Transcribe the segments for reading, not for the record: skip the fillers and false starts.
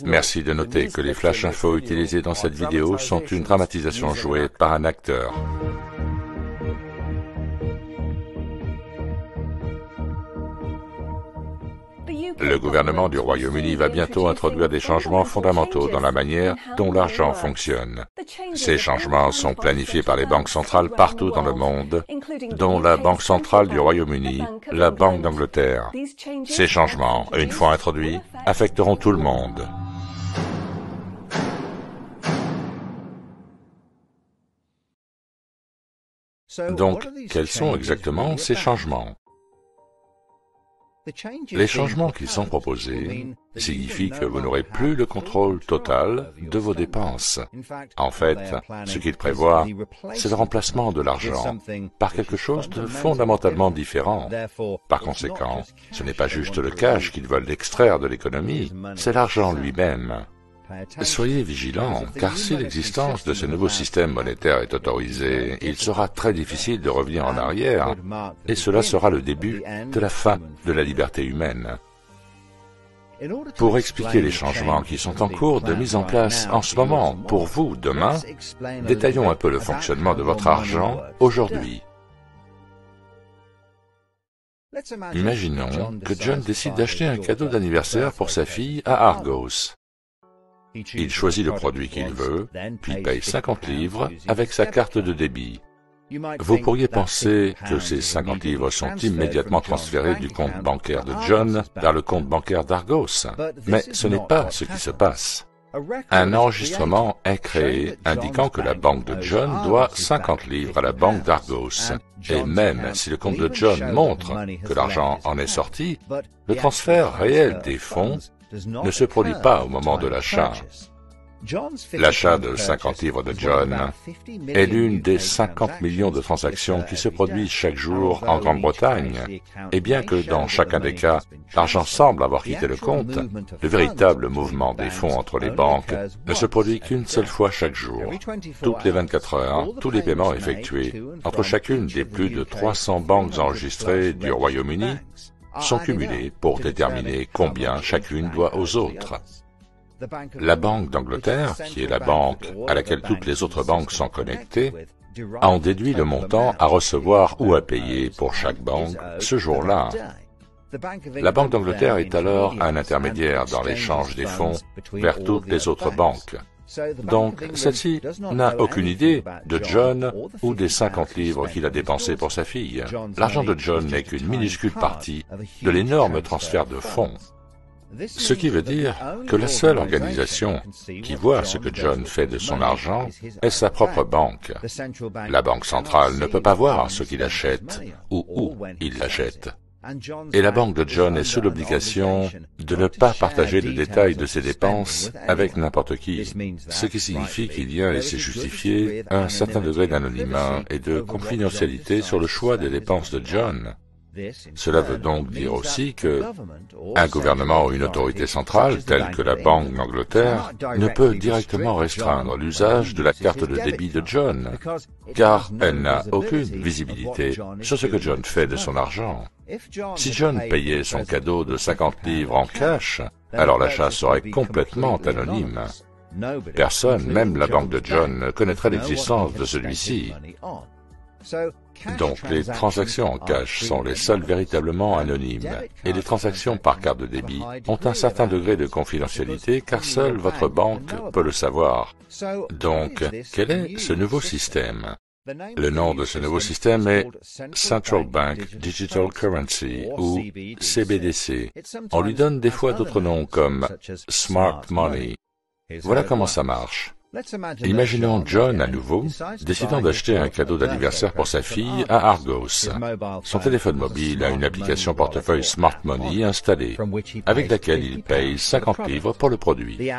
Merci de noter que les flash infos utilisés dans cette vidéo sont une dramatisation jouée par un acteur. Le gouvernement du Royaume-Uni va bientôt introduire des changements fondamentaux dans la manière dont l'argent fonctionne. Ces changements sont planifiés par les banques centrales partout dans le monde, dont la Banque centrale du Royaume-Uni, la Banque d'Angleterre. Ces changements, une fois introduits, affecteront tout le monde. Donc, quels sont exactement ces changements ? Les changements qui sont proposés signifient que vous n'aurez plus le contrôle total de vos dépenses. En fait, ce qu'ils prévoient, c'est le remplacement de l'argent par quelque chose de fondamentalement différent. Par conséquent, ce n'est pas juste le cash qu'ils veulent extraire de l'économie, c'est l'argent lui-même. Soyez vigilants, car si l'existence de ce nouveau système monétaire est autorisée, il sera très difficile de revenir en arrière, et cela sera le début de la fin de la liberté humaine. Pour expliquer les changements qui sont en cours de mise en place en ce moment, pour vous, demain, détaillons un peu le fonctionnement de votre argent aujourd'hui. Imaginons que John décide d'acheter un cadeau d'anniversaire pour sa fille à Argos. Il choisit le produit qu'il veut, puis paye 50 livres avec sa carte de débit. Vous pourriez penser que ces 50 livres sont immédiatement transférés du compte bancaire de John vers le compte bancaire d'Argos. Mais ce n'est pas ce qui se passe. Un enregistrement est créé indiquant que la banque de John doit 50 livres à la banque d'Argos. Et même si le compte de John montre que l'argent en est sorti, le transfert réel des fonds ne se produit pas au moment de l'achat. L'achat de 50 livres de John est l'une des 50 millions de transactions qui se produisent chaque jour en Grande-Bretagne, et bien que dans chacun des cas, l'argent semble avoir quitté le compte, le véritable mouvement des fonds entre les banques ne se produit qu'une seule fois chaque jour. Toutes les 24 heures, tous les paiements effectués entre chacune des plus de 300 banques enregistrées du Royaume-Uni sont cumulés pour déterminer combien chacune doit aux autres. La Banque d'Angleterre, qui est la banque à laquelle toutes les autres banques sont connectées, en déduit le montant à recevoir ou à payer pour chaque banque ce jour-là. La Banque d'Angleterre est alors un intermédiaire dans l'échange des fonds vers toutes les autres banques. Donc, celle-ci n'a aucune idée de John ou des 50 livres qu'il a dépensés pour sa fille. L'argent de John n'est qu'une minuscule partie de l'énorme transfert de fonds. Ce qui veut dire que la seule organisation qui voit ce que John fait de son argent est sa propre banque. La banque centrale ne peut pas voir ce qu'il achète ou où il l'achète. Et la banque de John est sous l'obligation de ne pas partager le détail de ses dépenses avec n'importe qui, ce qui signifie qu'il y a, et c'est justifié, un certain degré d'anonymat et de confidentialité sur le choix des dépenses de John. Cela veut donc dire aussi que un gouvernement ou une autorité centrale, telle que la Banque d'Angleterre, ne peut directement restreindre l'usage de la carte de débit de John, car elle n'a aucune visibilité sur ce que John fait de son argent. Si John payait son cadeau de 50 livres en cash, alors l'achat serait complètement anonyme. Personne, même la banque de John, ne connaîtrait l'existence de celui-ci. Donc, les transactions en cash sont les seules véritablement anonymes, et les transactions par carte de débit ont un certain degré de confidentialité car seule votre banque peut le savoir. Donc, quel est ce nouveau système ? Le nom de ce nouveau système est Central Bank Digital Currency, ou CBDC. On lui donne des fois d'autres noms comme Smart Money. Voilà comment ça marche. Imaginons John, à nouveau, décidant d'acheter un cadeau d'anniversaire pour sa fille à Argos. Son téléphone mobile a une application portefeuille Smart Money installée, avec laquelle il paye 50 livres pour le produit.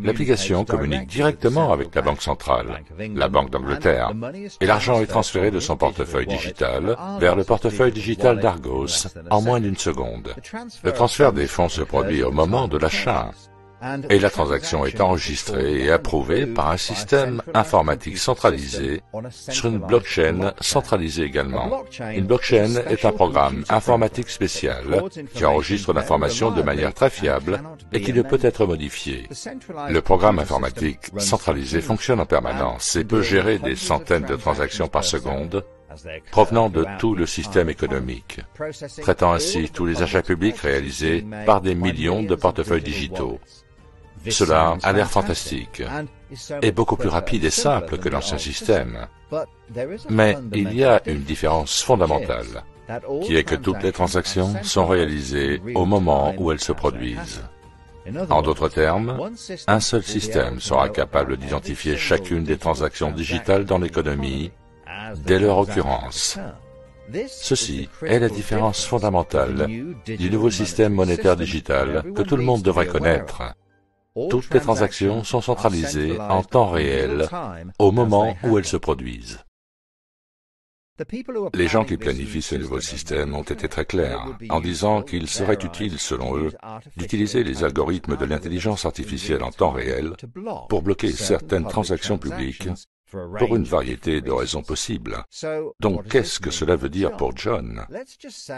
L'application communique directement avec la Banque centrale, la Banque d'Angleterre, et l'argent est transféré de son portefeuille digital vers le portefeuille digital d'Argos en moins d'une seconde. Le transfert des fonds se produit au moment de l'achat. Et la transaction est enregistrée et approuvée par un système informatique centralisé sur une blockchain centralisée également. Une blockchain est un programme informatique spécial qui enregistre l'information de manière très fiable et qui ne peut être modifié. Le programme informatique centralisé fonctionne en permanence et peut gérer des centaines de transactions par seconde provenant de tout le système économique, traitant ainsi tous les achats publics réalisés par des millions de portefeuilles digitaux. Cela a l'air fantastique et beaucoup plus rapide et simple que l'ancien système. Mais il y a une différence fondamentale, qui est que toutes les transactions sont réalisées au moment où elles se produisent. En d'autres termes, un seul système sera capable d'identifier chacune des transactions digitales dans l'économie dès leur occurrence. Ceci est la différence fondamentale du nouveau système monétaire digital que tout le monde devrait connaître. Toutes les transactions sont centralisées en temps réel au moment où elles se produisent. Les gens qui planifient ce nouveau système ont été très clairs en disant qu'il serait utile, selon eux, d'utiliser les algorithmes de l'intelligence artificielle en temps réel pour bloquer certaines transactions publiques pour une variété de raisons possibles. Donc, qu'est-ce que cela veut dire pour John?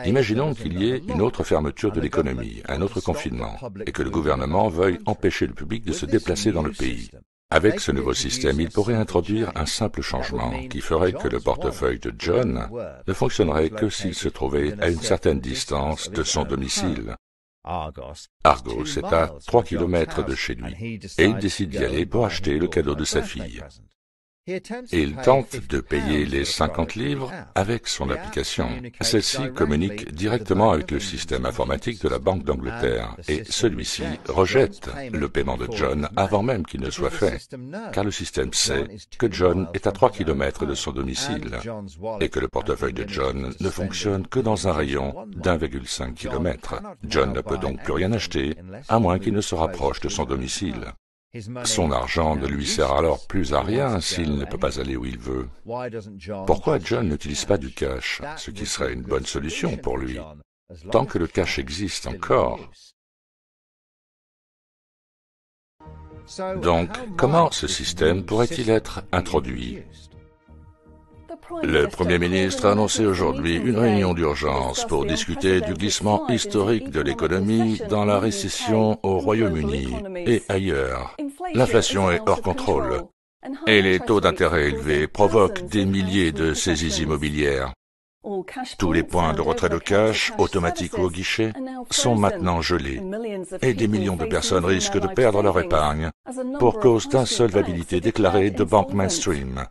Imaginons qu'il y ait une autre fermeture de l'économie, un autre confinement, et que le gouvernement veuille empêcher le public de se déplacer dans le pays. Avec ce nouveau système, il pourrait introduire un simple changement qui ferait que le portefeuille de John ne fonctionnerait que s'il se trouvait à une certaine distance de son domicile. Argos est à 3 kilomètres de chez lui, et il décide d'y aller pour acheter le cadeau de sa fille. Il tente de payer les 50 livres avec son application. Celle-ci communique directement avec le système informatique de la Banque d'Angleterre et celui-ci rejette le paiement de John avant même qu'il ne soit fait, car le système sait que John est à 3 kilomètres de son domicile et que le portefeuille de John ne fonctionne que dans un rayon d'1,5 km. John ne peut donc plus rien acheter à moins qu'il ne se rapproche de son domicile. Son argent ne lui sert alors plus à rien s'il ne peut pas aller où il veut. Pourquoi John n'utilise pas du cash, ce qui serait une bonne solution pour lui, tant que le cash existe encore? Donc, comment ce système pourrait-il être introduit? Le Premier ministre a annoncé aujourd'hui une réunion d'urgence pour discuter du glissement historique de l'économie dans la récession au Royaume-Uni et ailleurs. L'inflation est hors contrôle et les taux d'intérêt élevés provoquent des milliers de saisies immobilières. Tous les points de retrait de cash, automatiques ou au guichet, sont maintenant gelés et des millions de personnes risquent de perdre leur épargne pour cause d'insolvabilité déclarée de Bank Mainstream.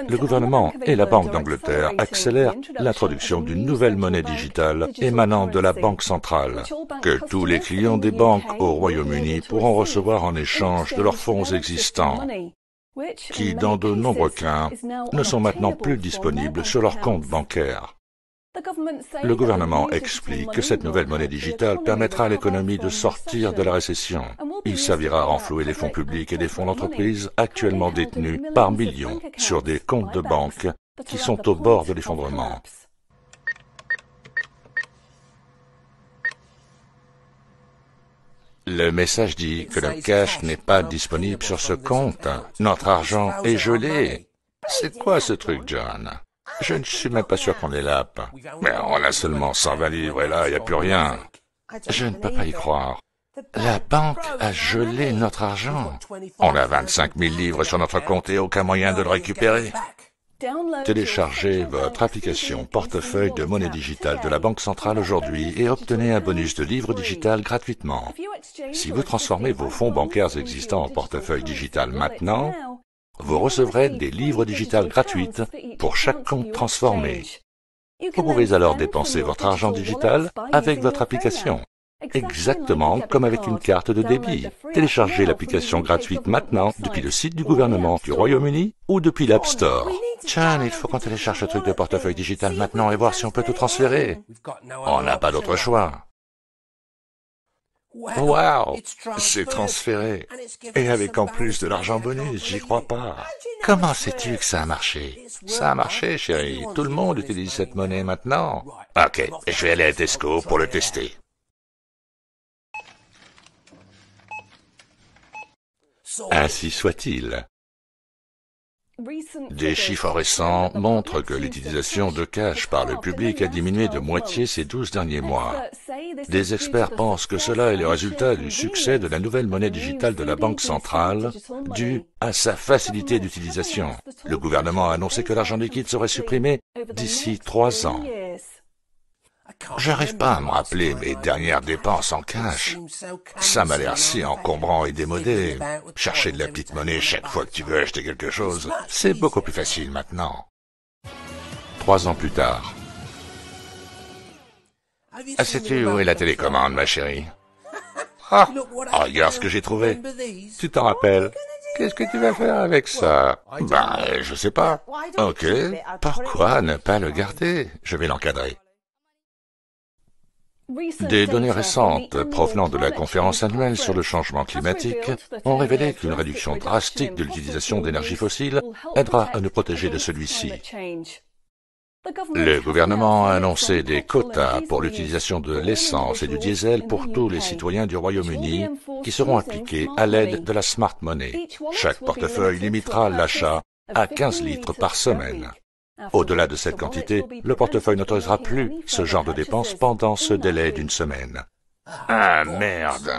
Le gouvernement et la Banque d'Angleterre accélèrent l'introduction d'une nouvelle monnaie digitale émanant de la Banque centrale, que tous les clients des banques au Royaume-Uni pourront recevoir en échange de leurs fonds existants, qui, dans de nombreux cas, ne sont maintenant plus disponibles sur leur compte bancaire. Le gouvernement explique que cette nouvelle monnaie digitale permettra à l'économie de sortir de la récession. Il servira à renflouer les fonds publics et les fonds d'entreprise actuellement détenus par millions sur des comptes de banque qui sont au bord de l'effondrement. Le message dit que le cash n'est pas disponible sur ce compte. Notre argent est gelé. C'est quoi ce truc, John? Je ne suis même pas sûr qu'on ait l'app. Mais on a seulement 120 livres et là, il n'y a plus rien. Je ne peux pas y croire. La banque a gelé notre argent. On a 25 000 livres sur notre compte et aucun moyen de le récupérer. Téléchargez votre application portefeuille de monnaie digitale de la Banque centrale aujourd'hui et obtenez un bonus de livres digital gratuitement. Si vous transformez vos fonds bancaires existants en portefeuille digital maintenant, vous recevrez des livres digitales gratuites pour chaque compte transformé. Vous pouvez alors dépenser votre argent digital avec votre application, exactement comme avec une carte de débit. Téléchargez l'application gratuite maintenant depuis le site du gouvernement du Royaume-Uni ou depuis l'App Store. John, il faut qu'on télécharge ce truc de portefeuille digital maintenant et voir si on peut tout transférer. On n'a pas d'autre choix. Wow, c'est transféré. Et avec en plus de l'argent bonus, j'y crois pas. Comment sais-tu que ça a marché? Ça a marché, chérie. Tout le monde utilise cette monnaie maintenant. Ok, je vais aller à Tesco pour le tester. Ainsi soit-il. Des chiffres récents montrent que l'utilisation de cash par le public a diminué de moitié ces 12 derniers mois. Des experts pensent que cela est le résultat du succès de la nouvelle monnaie digitale de la Banque centrale, due à sa facilité d'utilisation. Le gouvernement a annoncé que l'argent liquide serait supprimé d'ici 3 ans. J'arrive pas à me rappeler mes dernières dépenses en cash. Ça m'a l'air si encombrant et démodé. Chercher de la petite monnaie chaque fois que tu veux acheter quelque chose, c'est beaucoup plus facile maintenant. 3 ans plus tard. Ah, sais-tu où est la télécommande, ma chérie? Ah, regarde ce que j'ai trouvé. Tu t'en rappelles? Qu'est-ce que tu vas faire avec ça? Ben, je sais pas. Ok, pourquoi ne pas le garder? Je vais l'encadrer. Des données récentes provenant de la conférence annuelle sur le changement climatique ont révélé qu'une réduction drastique de l'utilisation d'énergie fossile aidera à nous protéger de celui-ci. Le gouvernement a annoncé des quotas pour l'utilisation de l'essence et du diesel pour tous les citoyens du Royaume-Uni qui seront appliqués à l'aide de la Smart Money. Chaque portefeuille limitera l'achat à 15 litres par semaine. Au-delà de cette quantité, le portefeuille n'autorisera plus ce genre de dépenses pendant ce délai d'1 semaine. Ah merde!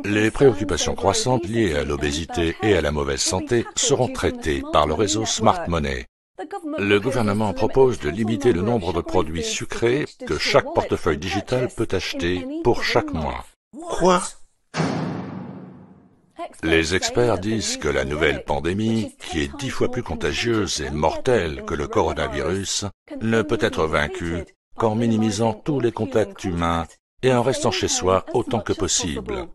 Les préoccupations croissantes liées à l'obésité et à la mauvaise santé seront traitées par le réseau Smart Money. Le gouvernement propose de limiter le nombre de produits sucrés que chaque portefeuille digital peut acheter pour chaque mois. Quoi? Les experts disent que la nouvelle pandémie, qui est 10 fois plus contagieuse et mortelle que le coronavirus, ne peut être vaincue qu'en minimisant tous les contacts humains et en restant chez soi autant que possible.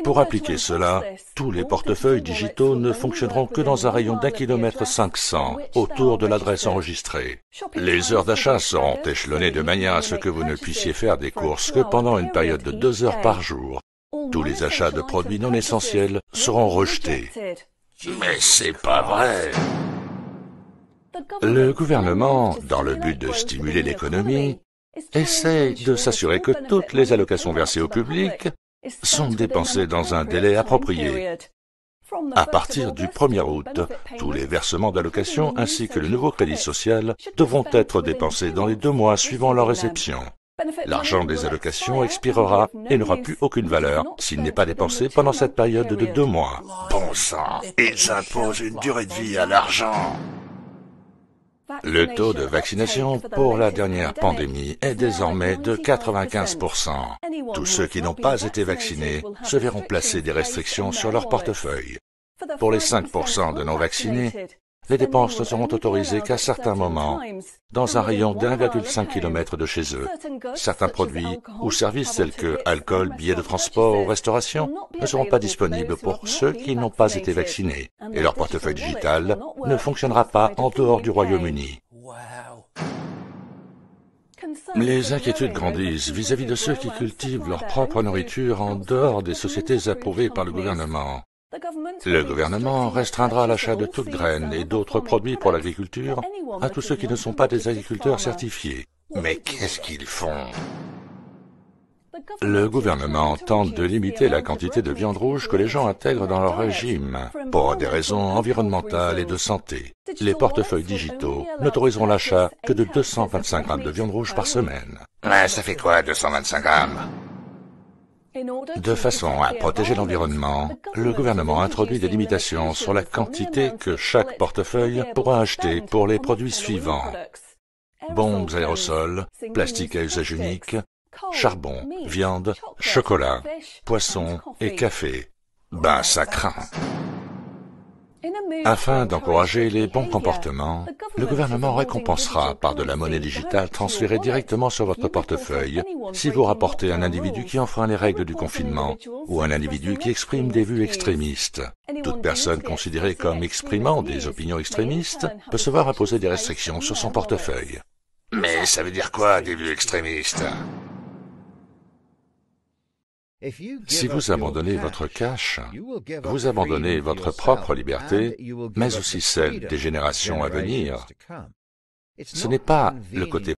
Pour appliquer cela, tous les portefeuilles digitaux ne fonctionneront que dans un rayon d'1 km 500 autour de l'adresse enregistrée. Les heures d'achat seront échelonnées de manière à ce que vous ne puissiez faire des courses que pendant une période de 2 heures par jour. Tous les achats de produits non essentiels seront rejetés. Mais c'est pas vrai! Le gouvernement, dans le but de stimuler l'économie, essaie de s'assurer que toutes les allocations versées au public sont dépensées dans un délai approprié. À partir du 1er août, tous les versements d'allocations ainsi que le nouveau crédit social devront être dépensés dans les 2 mois suivant leur réception. L'argent des allocations expirera et n'aura plus aucune valeur s'il n'est pas dépensé pendant cette période de 2 mois. Bon sang, ils imposent une durée de vie à l'argent. Le taux de vaccination pour la dernière pandémie est désormais de 95%. Tous ceux qui n'ont pas été vaccinés se verront placer des restrictions sur leur portefeuille. Pour les 5% de non-vaccinés, les dépenses ne seront autorisées qu'à certains moments, dans un rayon d'1,5 km de chez eux. Certains produits ou services tels que alcool, billets de transport ou restauration ne seront pas disponibles pour ceux qui n'ont pas été vaccinés, et leur portefeuille digital ne fonctionnera pas en dehors du Royaume-Uni. Les inquiétudes grandissent vis-à-vis de ceux qui cultivent leur propre nourriture en dehors des sociétés approuvées par le gouvernement. Le gouvernement restreindra l'achat de toutes graines et d'autres produits pour l'agriculture à tous ceux qui ne sont pas des agriculteurs certifiés. Mais qu'est-ce qu'ils font? Le gouvernement tente de limiter la quantité de viande rouge que les gens intègrent dans leur régime pour des raisons environnementales et de santé. Les portefeuilles digitaux n'autoriseront l'achat que de 225 grammes de viande rouge par semaine. Mais ça fait quoi, 225 grammes? De façon à protéger l'environnement, le gouvernement introduit des limitations sur la quantité que chaque portefeuille pourra acheter pour les produits suivants: bombes aérosols, plastique à usage unique, charbon, viande, chocolat, poisson et café. Ben, ça craint. Afin d'encourager les bons comportements, le gouvernement récompensera par de la monnaie digitale transférée directement sur votre portefeuille si vous rapportez un individu qui enfreint les règles du confinement ou un individu qui exprime des vues extrémistes. Toute personne considérée comme exprimant des opinions extrémistes peut se voir imposer des restrictions sur son portefeuille. Mais ça veut dire quoi, des vues extrémistes? Si vous abandonnez votre cash, vous abandonnez votre propre liberté, mais aussi celle des générations à venir. Ce n'est pas le côté